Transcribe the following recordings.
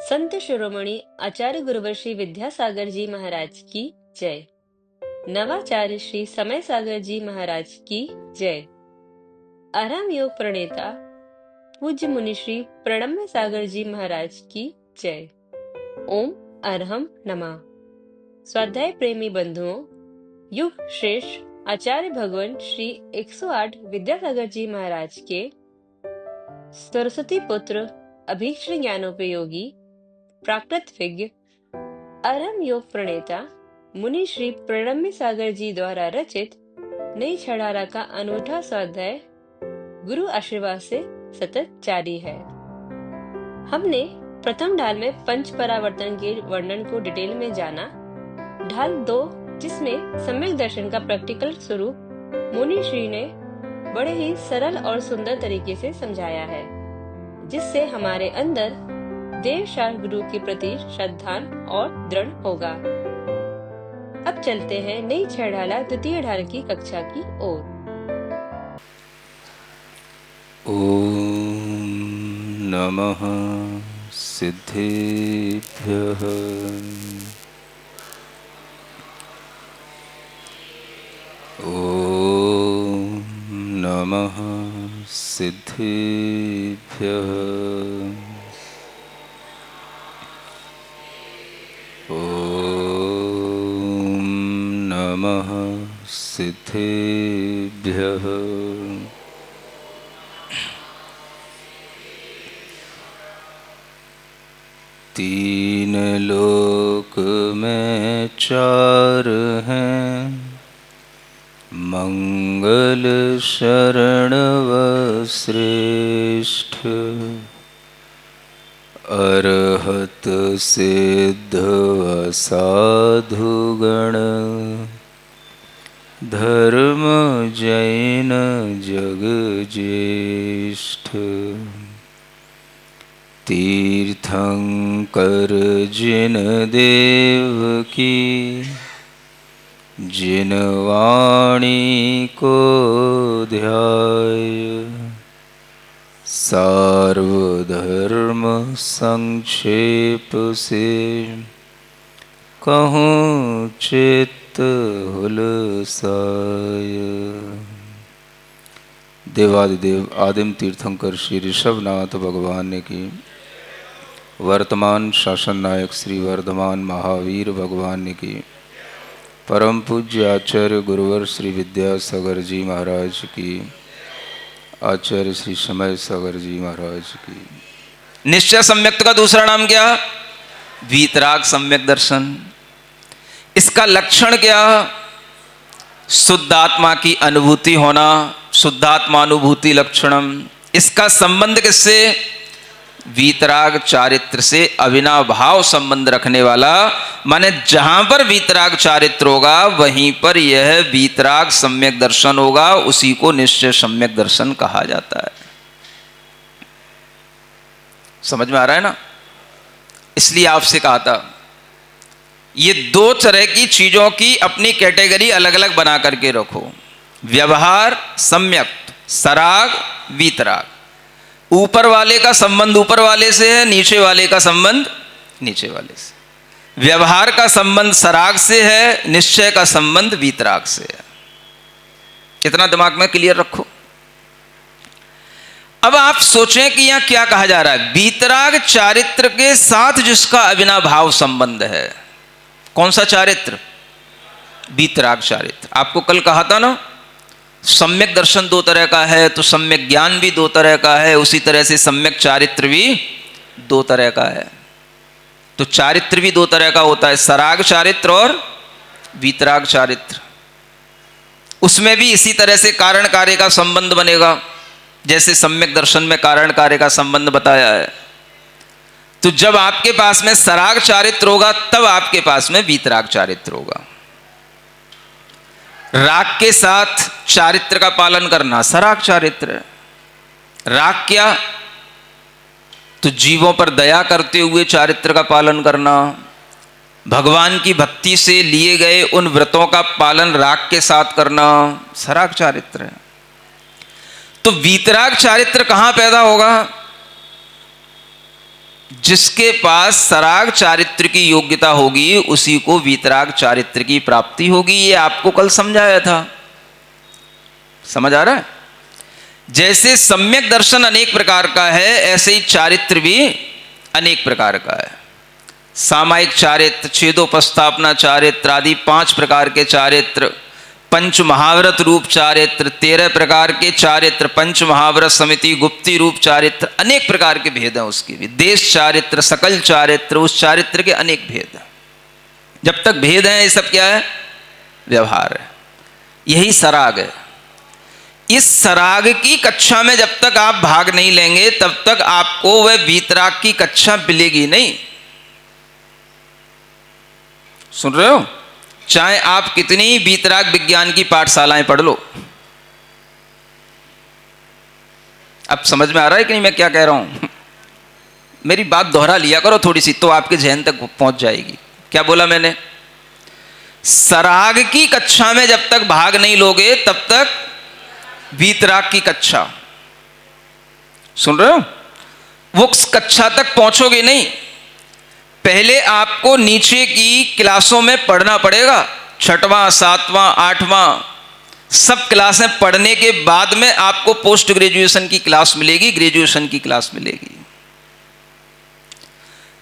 संत शिरोमणि आचार्य गुरुवर श्री विद्यासागर जी महाराज की जय। नवाचार्य श्री समय सागर जी महाराज की जय। आराम योग प्रणेता पूज्य मुनि श्री प्रणम्य सागर जी महाराज की जय। ओम अरहम नमः। स्वाध्याय प्रेमी बंधुओं, युग श्रेष्ठ आचार्य भगवान श्री 108 विद्यासागर जी महाराज के सरस्वती पुत्र अभीष्ट ज्ञानोपयोगी प्राकृत विज्ञ अरहम योग प्रणेता मुनि श्री प्रणम्य सागर जी द्वारा रचित नई छड़ारा का अनूठा स्वाध्याय गुरु आशीर्वाद से सतत जारी है। हमने प्रथम ढाल में पंच परावर्तन के वर्णन को डिटेल में जाना। ढाल 2, जिसमें सम्यक दर्शन का प्रैक्टिकल स्वरूप मुनि श्री ने बड़े ही सरल और सुंदर तरीके से समझाया है, जिससे हमारे अंदर देव शास्त्र गुरु के प्रति श्रद्धा और दृढ़ होगा। अब चलते हैं नई छड़ाला द्वितीय ढाल की कक्षा की ओर। ओम नमः सिद्धेभ्यः। ओम नमः सिद्धेभ्यः। ओम नमः सिद्धेभ्यः। तीन लोक में चार हैं, मंगल शरण व श्रेष्ठ। अरहत सिद्ध व साधुगण, धर्म जैन जग ज्येष्ठ। तीर्थंकर जिन देव की, जिन वाणी को ध्याय। सार्वधर्म संक्षेप से, कहूँ चित्त हुलसाय। देवादिदेव आदिम तीर्थंकर श्री ऋषभनाथ भगवान ने की, वर्तमान शासन नायक श्री वर्धमान महावीर भगवान ने की, परम पूज्य आचार्य गुरुवर श्री विद्यासागर जी महाराज की, आचार्य श्री समय सागर जी महाराज की। निश्चय सम्यक्त का दूसरा नाम क्या? वीतराग सम्यक दर्शन। इसका लक्षण क्या? शुद्ध आत्मा की अनुभूति होना, शुद्धात्मानुभूति लक्षणम। इसका संबंध किससे? वीतराग चारित्र से अविनाभाव संबंध रखने वाला। माने जहां पर वीतराग चारित्र होगा वहीं पर यह वीतराग सम्यक दर्शन होगा, उसी को निश्चय सम्यक दर्शन कहा जाता है। समझ में आ रहा है ना? इसलिए आपसे कहा था ये दो तरह की चीजों की अपनी कैटेगरी अलग अलग बना करके रखो। व्यवहार सम्यक, सराग वीतराग। ऊपर वाले का संबंध ऊपर वाले से है, नीचे वाले का संबंध नीचे वाले से। व्यवहार का संबंध सराग से है, निश्चय का संबंध वीतराग से है। इतना दिमाग में क्लियर रखो। अब आप सोचें कि यहां क्या कहा जा रहा है। वीतराग चारित्र के साथ जिसका अविनाभाव संबंध है, कौन सा चारित्र? वीतराग चारित्र। आपको कल कहा था ना, सम्यक दर्शन दो तरह का है, तो सम्यक ज्ञान भी दो तरह का है, उसी तरह से सम्यक चारित्र भी दो तरह का है। तो चारित्र भी दो तरह का होता है, सराग चारित्र और वीतराग चारित्र। उसमें भी इसी तरह से कारण कार्य का संबंध बनेगा, जैसे सम्यक दर्शन में कारण कार्य का संबंध बताया है। तो जब आपके पास में सराग चारित्र होगा तब आपके पास में वीतराग चारित्र होगा। राग के साथ चारित्र का पालन करना सराग चारित्र है। राग क्या? तो जीवों पर दया करते हुए चारित्र का पालन करना, भगवान की भक्ति से लिए गए उन व्रतों का पालन राग के साथ करना, सराग चारित्र है। तो वीतराग चारित्र कहां पैदा होगा? जिसके पास सराग चारित्र की योग्यता होगी उसी को वीतराग चारित्र की प्राप्ति होगी। ये आपको कल समझाया था, समझ आ रहा है? जैसे सम्यक दर्शन अनेक प्रकार का है, ऐसे ही चारित्र भी अनेक प्रकार का है। सामायिक चारित्र, छेदोपस्थापना चारित्र आदि 5 प्रकार के चारित्र, पंच महाव्रत रूप चारित्र 13 प्रकार के चारित्र, पंच महाव्रत समिति गुप्ती रूप चारित्र, अनेक प्रकार के भेद हैं उसके भी। देश चारित्र, सकल चारित्र, उस चारित्र के अनेक भेद हैं। जब तक भेद हैं ये सब क्या है? व्यवहार है। यही सराग है। इस सराग की कक्षा में जब तक आप भाग नहीं लेंगे तब तक आपको वह वीतराग की कक्षा मिलेगी नहीं। सुन रहे हो? चाहे आप कितनी वीतराग विज्ञान की पाठशालाएं पढ़ लो। अब समझ में आ रहा है कि नहीं मैं क्या कह रहा हूं? मेरी बात दोहरा लिया करो थोड़ी सी तो आपके जहन तक पहुंच जाएगी। क्या बोला मैंने? सराग की कक्षा में जब तक भाग नहीं लोगे तब तक वीतराग की कक्षा, सुन रहे हो, वो कक्षा तक पहुंचोगे नहीं। पहले आपको नीचे की क्लासों में पढ़ना पड़ेगा। 6वां 7वां 8वां सब क्लासें पढ़ने के बाद में आपको पोस्ट ग्रेजुएशन की क्लास मिलेगी, ग्रेजुएशन की क्लास मिलेगी।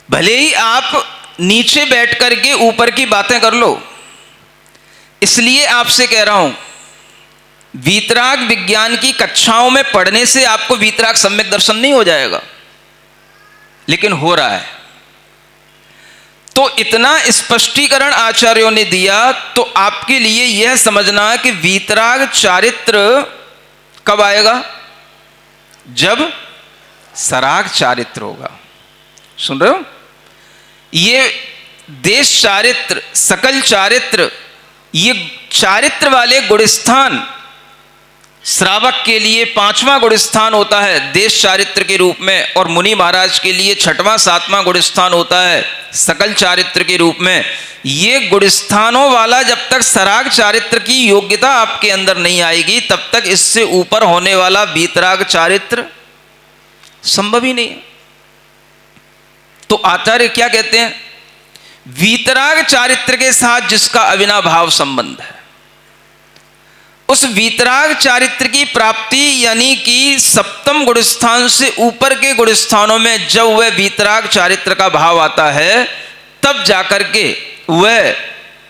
भले ही आप नीचे बैठ करके ऊपर की बातें कर लो। इसलिए आपसे कह रहा हूं, वीतराग विज्ञान की कक्षाओं में पढ़ने से आपको वीतराग सम्यक दर्शन नहीं हो जाएगा, लेकिन हो रहा है। तो इतना स्पष्टीकरण आचार्यों ने दिया तो आपके लिए यह समझना है कि वीतराग चारित्र कब आएगा? जब सराग चारित्र होगा। सुन रहे हो? ये देश चारित्र, सकल चारित्र, ये चारित्र वाले गुणस्थान श्रावक के लिए 5वां गुणस्थान होता है देश चारित्र के रूप में, और मुनि महाराज के लिए 6वां 7वां गुणस्थान होता है सकल चारित्र के रूप में। ये गुणस्थानों वाला जब तक सराग चारित्र की योग्यता आपके अंदर नहीं आएगी तब तक इससे ऊपर होने वाला वीतराग चारित्र संभव ही नहीं है। तो आचार्य क्या कहते हैं? वीतराग चारित्र के साथ जिसका अविनाभाव संबंध है, उस वीतराग चारित्र की प्राप्ति यानी कि 7वें गुणस्थान से ऊपर के गुणस्थानों में जब वह वीतराग चारित्र का भाव आता है तब जाकर के वह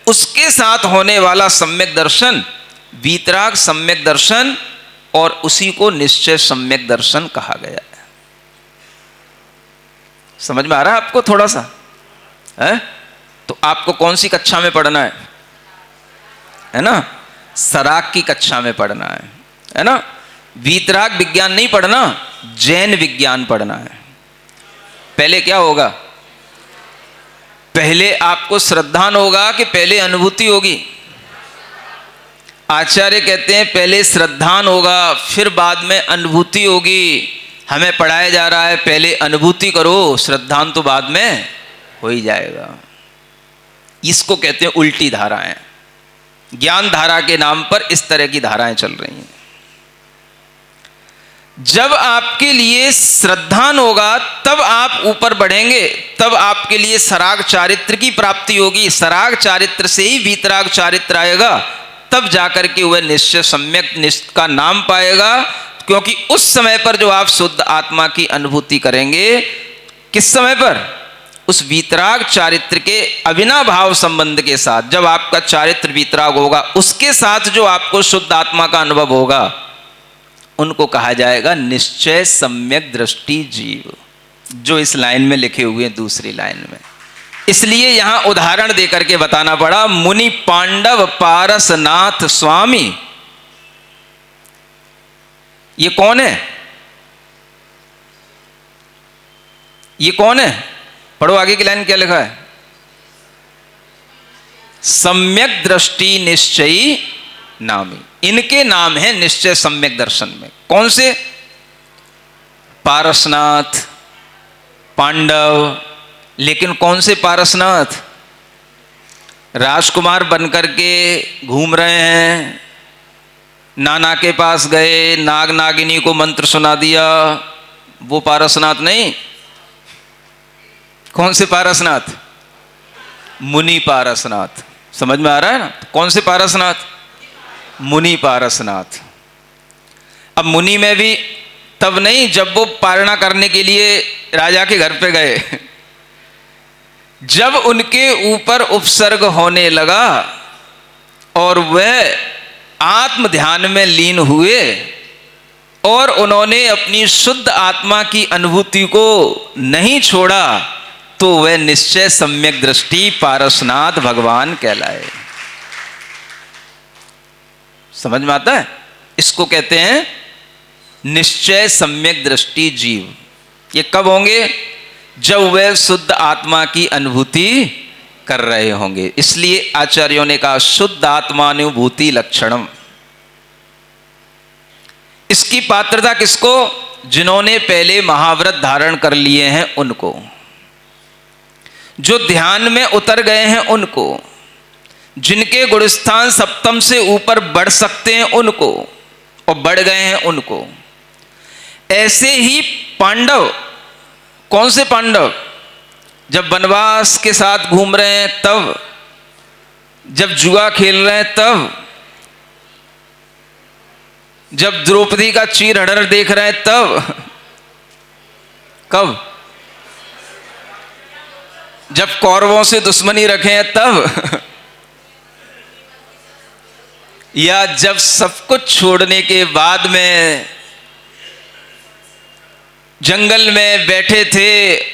उसके साथ होने वाला सम्यक दर्शन वीतराग सम्यक दर्शन, और उसी को निश्चय सम्यक दर्शन कहा गया है। समझ में आ रहा है आपको थोड़ा सा है? तो आपको कौन सी कक्षा में पढ़ना है ना? सराग की कक्षा में पढ़ना है ना? वीतराग विज्ञान नहीं पढ़ना, जैन विज्ञान पढ़ना है। पहले क्या होगा? पहले आपको श्रद्धान होगा कि पहले अनुभूति होगी? आचार्य कहते हैं पहले श्रद्धान होगा फिर बाद में अनुभूति होगी। हमें पढ़ाया जा रहा है पहले अनुभूति करो, श्रद्धान तो बाद में हो ही जाएगा। इसको कहते हैं उल्टी धाराएं। ज्ञान धारा के नाम पर इस तरह की धाराएं चल रही हैं। जब आपके लिए श्रद्धान होगा तब आप ऊपर बढ़ेंगे, तब आपके लिए सराग चारित्र की प्राप्ति होगी। सराग चारित्र से ही वीतराग चारित्र आएगा, तब जाकर के वह निश्चय सम्यक का नाम पाएगा। क्योंकि उस समय पर जो आप शुद्ध आत्मा की अनुभूति करेंगे, किस समय पर? उस वीतराग चारित्र के अविनाभाव संबंध के साथ। जब आपका चारित्र वीतराग होगा उसके साथ जो आपको शुद्ध आत्मा का अनुभव होगा उनको कहा जाएगा निश्चय सम्यक दृष्टि जीव, जो इस लाइन में लिखे हुए हैं दूसरी लाइन में। इसलिए यहां उदाहरण देकर के बताना पड़ा। मुनि पांडव पारसनाथ स्वामी, ये कौन है? ये कौन है? पढ़ो आगे की लाइन क्या लिखा है? सम्यक दृष्टि निश्चयी नामी, इनके नाम है निश्चय सम्यक दर्शन में। कौन से? पारसनाथ, पांडव। लेकिन कौन से पारसनाथ? राजकुमार बनकर के घूम रहे हैं, नाना के पास गए, नाग नागिनी को मंत्र सुना दिया, वो पारसनाथ नहीं। कौन से पारसनाथ? मुनि पारसनाथ। समझ में आ रहा है ना? कौन से पारसनाथ? मुनि पारसनाथ। अब मुनि में भी तब नहीं जब वो पारणा करने के लिए राजा के घर पे गए, जब उनके ऊपर उपसर्ग होने लगा और वह आत्म ध्यान में लीन हुए और उन्होंने अपनी शुद्ध आत्मा की अनुभूति को नहीं छोड़ा, तो वह निश्चय सम्यक दृष्टि पारसनाथ भगवान कहलाए। समझ में आता है? इसको कहते हैं निश्चय सम्यक दृष्टि जीव। ये कब होंगे? जब वह शुद्ध आत्मा की अनुभूति कर रहे होंगे। इसलिए आचार्यों ने कहा शुद्ध आत्मानुभूति लक्षणम। इसकी पात्रता किसको? जिन्होंने पहले महाव्रत धारण कर लिए हैं उनको, जो ध्यान में उतर गए हैं उनको, जिनके गुणस्थान सप्तम से ऊपर बढ़ सकते हैं उनको और बढ़ गए हैं उनको। ऐसे ही पांडव, कौन से पांडव? जब वनवास के साथ घूम रहे हैं तब, जब जुआ खेल रहे हैं तब, जब द्रौपदी का चीर हड़र देख रहे हैं तब, कब? जब कौरवों से दुश्मनी रखे हैं तब, या जब सब कुछ छोड़ने के बाद में जंगल में बैठे थे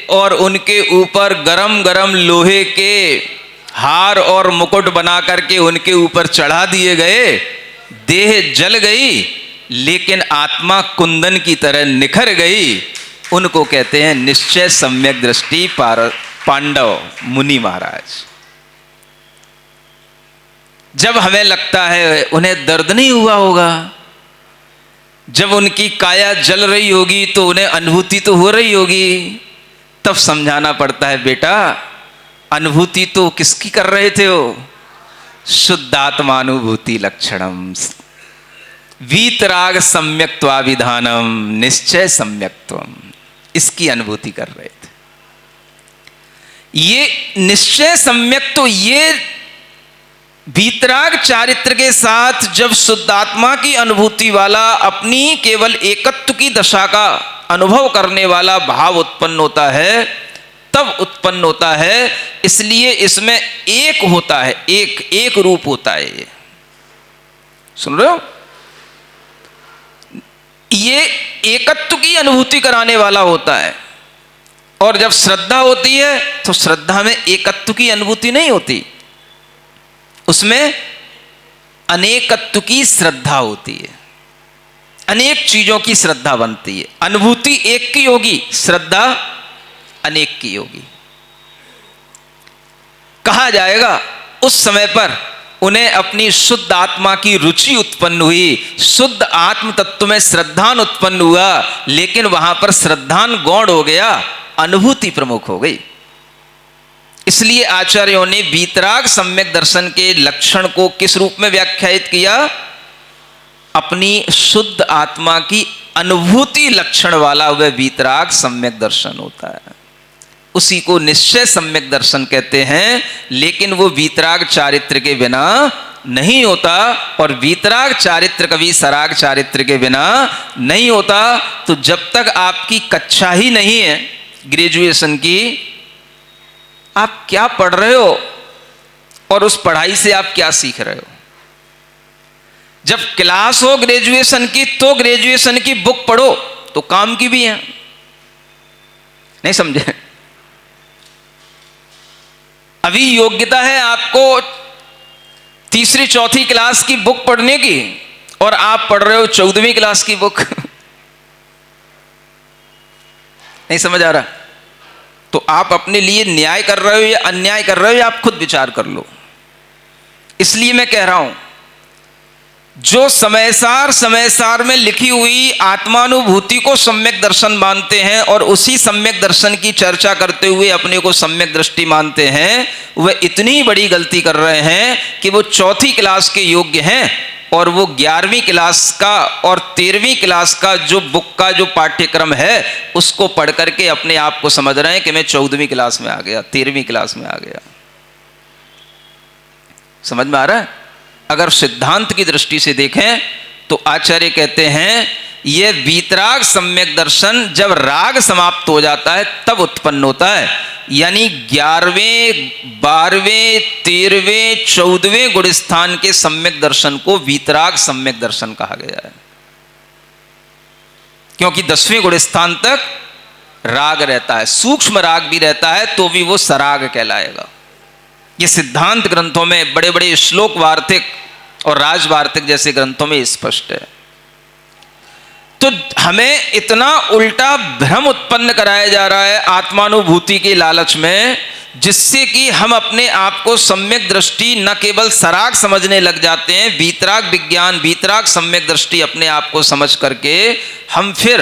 और उनके ऊपर गरम गरम लोहे के हार और मुकुट बना करके उनके ऊपर चढ़ा दिए गए, देह जल गई लेकिन आत्मा कुंदन की तरह निखर गई, उनको कहते हैं निश्चय सम्यक दृष्टि पांडव मुनि महाराज। जब हमें लगता है उन्हें दर्द नहीं हुआ होगा, जब उनकी काया जल रही होगी तो उन्हें अनुभूति तो हो रही होगी, तब समझाना पड़ता है बेटा अनुभूति तो किसकी कर रहे थे हो? शुद्धात्मानुभूति लक्षणम वीतराग सम्यक्त्वाभिधानम निश्चय सम्यक्त्वम, इसकी अनुभूति कर रहे थे। ये निश्चय सम्यक्त्व, ये वीतराग चारित्र के साथ जब शुद्धात्मा की अनुभूति वाला अपनी केवल एकत्व की दशा का अनुभव करने वाला भाव उत्पन्न होता है, तब उत्पन्न होता है। इसलिए इसमें एक होता है, एक रूप होता है। ये सुन रहे हो? ये एकत्व की अनुभूति कराने वाला होता है। और जब श्रद्धा होती है तो श्रद्धा में एकत्व की अनुभूति नहीं होती, उसमें अनेकत्व की श्रद्धा होती है। अनेक चीजों की श्रद्धा बनती है। अनुभूति एक की होगी, श्रद्धा अनेक की होगी। कहा जाएगा उस समय पर उन्हें अपनी शुद्ध आत्मा की रुचि उत्पन्न हुई, शुद्ध आत्म तत्व में श्रद्धान उत्पन्न हुआ, लेकिन वहां पर श्रद्धान गौण हो गया, अनुभूति प्रमुख हो गई। इसलिए आचार्यों ने वीतराग सम्यक दर्शन के लक्षण को किस रूप में व्याख्यायित किया? अपनी शुद्ध आत्मा की अनुभूति लक्षण वाला वह वीतराग सम्यक दर्शन होता है। उसी को निश्चय सम्यक दर्शन कहते हैं। लेकिन वो वीतराग चारित्र के बिना नहीं होता, और वीतराग चारित्र कभी सराग चारित्र के बिना नहीं होता। तो जब तक आपकी कक्षा ही नहीं है ग्रेजुएशन की, आप क्या पढ़ रहे हो और उस पढ़ाई से आप क्या सीख रहे हो? जब क्लास हो ग्रेजुएशन की तो ग्रेजुएशन की बुक पढ़ो, तो काम की भी है। नहीं समझे? अभी योग्यता है आपको तीसरी चौथी क्लास की बुक पढ़ने की, और आप पढ़ रहे हो 14वीं क्लास की बुक। नहीं समझ आ रहा? तो आप अपने लिए न्याय कर रहे हो या अन्याय कर रहे हो, या आप खुद विचार कर लो। इसलिए मैं कह रहा हूं, जो समय सार में लिखी हुई आत्मानुभूति को सम्यक दर्शन मानते हैं और उसी सम्यक दर्शन की चर्चा करते हुए अपने को सम्यक दृष्टि मानते हैं, वह इतनी बड़ी गलती कर रहे हैं कि वो चौथी क्लास के योग्य हैं और वो 11वीं क्लास का और 13वीं क्लास का जो बुक का जो पाठ्यक्रम है उसको पढ़ करके अपने आप को समझ रहे हैं कि मैं 14वीं क्लास में आ गया, 13वीं क्लास में आ गया। समझ में आ रहा है? अगर सिद्धांत की दृष्टि से देखें तो आचार्य कहते हैं यह वीतराग सम्यक दर्शन जब राग समाप्त हो जाता है तब उत्पन्न होता है। यानी 11वें 12वें 13वें 14वें गुण स्थान के सम्यक दर्शन को वीतराग सम्यक दर्शन कहा गया है, क्योंकि 10वें गुण स्थान तक राग रहता है, सूक्ष्म राग भी रहता है तो भी वो सराग कहलाएगा। ये सिद्धांत ग्रंथों में बड़े बड़े श्लोक वार्तिक और राज वार्तिक जैसे ग्रंथों में स्पष्ट है। तो हमें इतना उल्टा भ्रम उत्पन्न कराया जा रहा है आत्मानुभूति के लालच में, जिससे कि हम अपने आप को सम्यक दृष्टि न केवल सराग समझने लग जाते हैं, वीतराग विज्ञान वीतराग सम्यक दृष्टि अपने आप को समझ करके हम फिर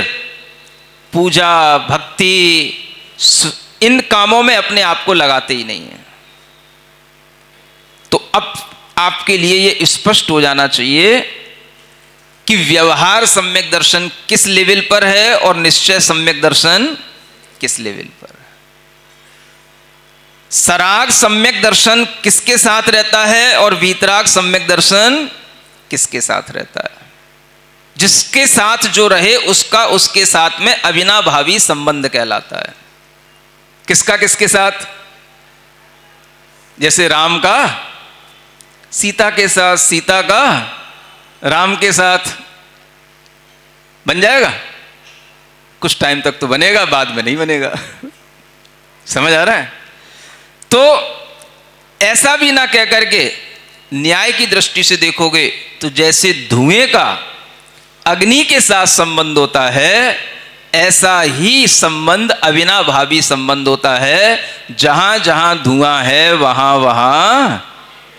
पूजा भक्ति इन कामों में अपने आप को लगाते ही नहीं हैं। तो अब आपके लिए ये स्पष्ट हो जाना चाहिए कि व्यवहार सम्यक दर्शन किस लेवल पर है और निश्चय सम्यक दर्शन किस लेवल पर है। सराग सम्यक दर्शन किसके साथ रहता है और वीतराग सम्यक दर्शन किसके साथ रहता है। जिसके साथ जो रहे उसका उसके साथ में अविनाभावी संबंध कहलाता है। किसका किसके साथ? जैसे राम का सीता के साथ, सीता का राम के साथ बन जाएगा। कुछ टाइम तक तो बनेगा, बाद में नहीं बनेगा। समझ आ रहा है? तो ऐसा भी ना कह करके न्याय की दृष्टि से देखोगे तो जैसे धुएं का अग्नि के साथ संबंध होता है, ऐसा ही संबंध अविनाभावी संबंध होता है। जहां जहां धुआं है वहां वहां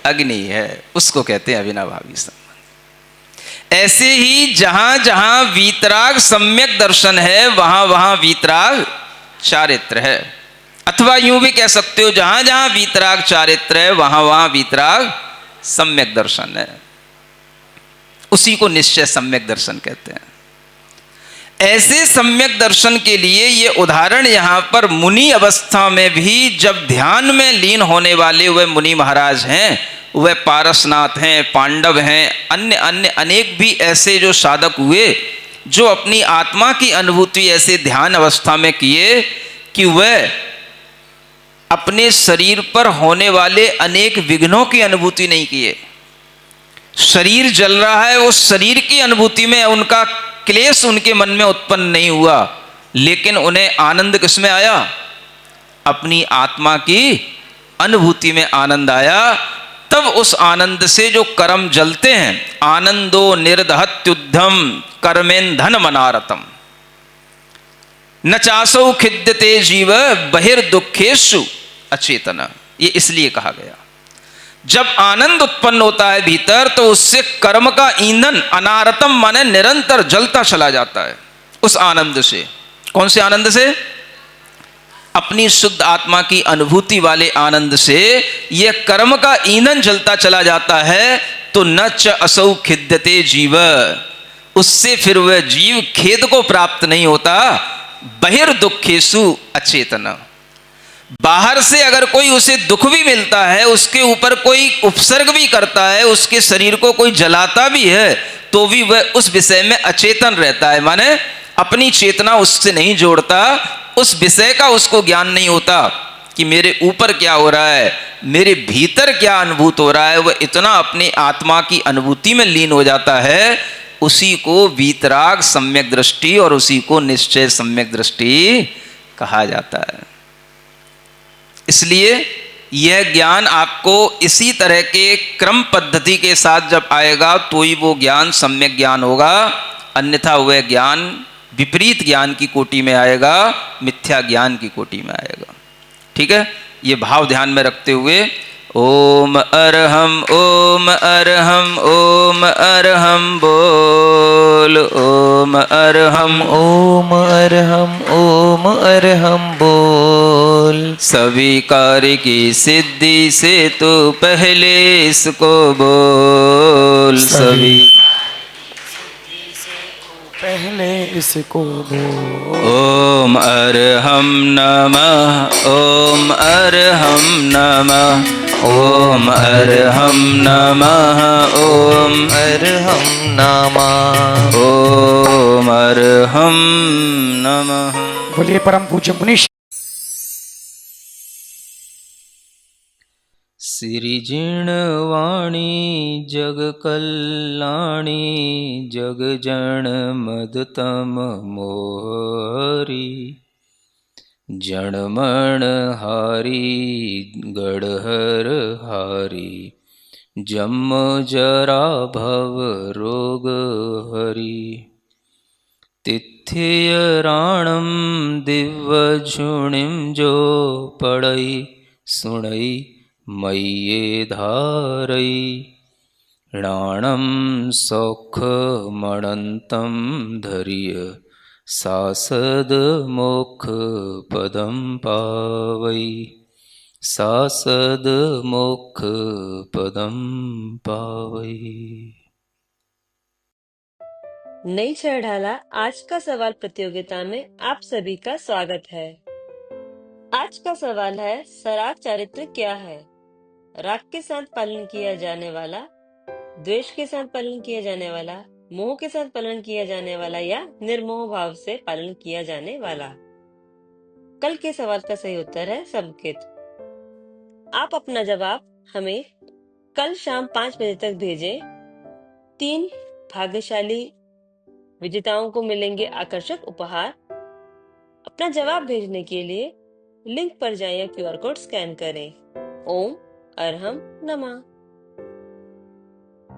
अग्नि है, उसको कहते हैं अविनाभावी संबंध। ऐसे ही जहां जहां वीतराग सम्यक दर्शन है वहां वहां वीतराग चारित्र है। अथवा यूं भी कह सकते हो जहां जहां वीतराग चारित्र है वहां वहां वीतराग सम्यक दर्शन है। उसी को निश्चय सम्यक दर्शन कहते हैं। ऐसे सम्यक दर्शन के लिए ये उदाहरण यहां पर मुनि अवस्था में भी जब ध्यान में लीन होने वाले वह मुनि महाराज हैं, वह पारसनाथ हैं, पांडव हैं, अन्य अन्य अनेक भी ऐसे जो साधक हुए जो अपनी आत्मा की अनुभूति ऐसे ध्यान अवस्था में किए कि वह अपने शरीर पर होने वाले अनेक विघ्नों की अनुभूति नहीं किए। शरीर जल रहा है, उस शरीर की अनुभूति में उनका क्लेश उनके मन में उत्पन्न नहीं हुआ, लेकिन उन्हें आनंद किसमें आया? अपनी आत्मा की अनुभूति में आनंद आया। तब उस आनंद से जो कर्म जलते हैं, आनंदो निर्दहत्युद्धम कर्मेंधन मनारतम न चासौ खिद्यते जीव बहिर्दुखेषु अचेतन। ये इसलिए कहा गया, जब आनंद उत्पन्न होता है भीतर तो उससे कर्म का ईंधन अनारतम माने निरंतर जलता चला जाता है। उस आनंद से, कौन से आनंद से? अपनी शुद्ध आत्मा की अनुभूति वाले आनंद से यह कर्म का ईंधन जलता चला जाता है। तो न च असौ खिद्यते जीव, उससे फिर वह जीव खेद को प्राप्त नहीं होता। बहिर्दुखेषु अचेतन, बाहर से अगर कोई उसे दुख भी मिलता है, उसके ऊपर कोई उपसर्ग भी करता है, उसके शरीर को कोई जलाता भी है, तो भी वह उस विषय में अचेतन रहता है। माने अपनी चेतना उससे नहीं जोड़ता, उस विषय का उसको ज्ञान नहीं होता कि मेरे ऊपर क्या हो रहा है, मेरे भीतर क्या अनुभूत हो रहा है। वह इतना अपनी आत्मा की अनुभूति में लीन हो जाता है। उसी को वीतराग सम्यक दृष्टि और उसी को निश्चय सम्यक दृष्टि कहा जाता है। इसलिए यह ज्ञान आपको इसी तरह के क्रम पद्धति के साथ जब आएगा तो ही वो ज्ञान सम्यक ज्ञान होगा, अन्यथा वह ज्ञान विपरीत ज्ञान की कोटि में आएगा, मिथ्या ज्ञान की कोटि में आएगा। ठीक है, ये भाव ध्यान में रखते हुए ओम अरहम बोल। ओम अरहम ओम अरहम बोल। सभी कार्य की सिद्धि से तो पहले इसको बोल। सभी पहले इसको बोल। ओम अरहम नमः। ओम अरहम नमः। ओम अरहम नमः। ओम अरहम नमः। ओम अरहम नमः। बोलिए परम पूज्य मुनीश। सिरिजिणवाणी जग कल्याणी जग जन मदतम मोहरी जणमण हारी गढ़हर हारी जम जरा भव रोग हरी तिथियराणम दिव्य झुणिम जो पड़ई सुणई मय्ये धारई णाणं सौख मणन्तं धर्य सासद मोक्ष पदं पावै सासद मोक्ष पदं पावै। नई चढ़ाला आज का सवाल प्रतियोगिता में आप सभी का स्वागत है। आज का सवाल है, सराग चारित्र क्या है? राग के साथ पालन किया जाने वाला, द्वेष के साथ पालन किया जाने वाला, मोह के साथ पालन किया जाने वाला या निर्मोह भाव से पालन किया जाने वाला। कल के सवाल का सही उत्तर है संकेत। आप अपना जवाब हमें कल शाम 5 बजे तक भेजें। 3 भाग्यशाली विजेताओं को मिलेंगे आकर्षक उपहार। अपना जवाब भेजने के लिए लिंक पर जाएं या QR कोड स्कैन करें। ओम अरहम नमः।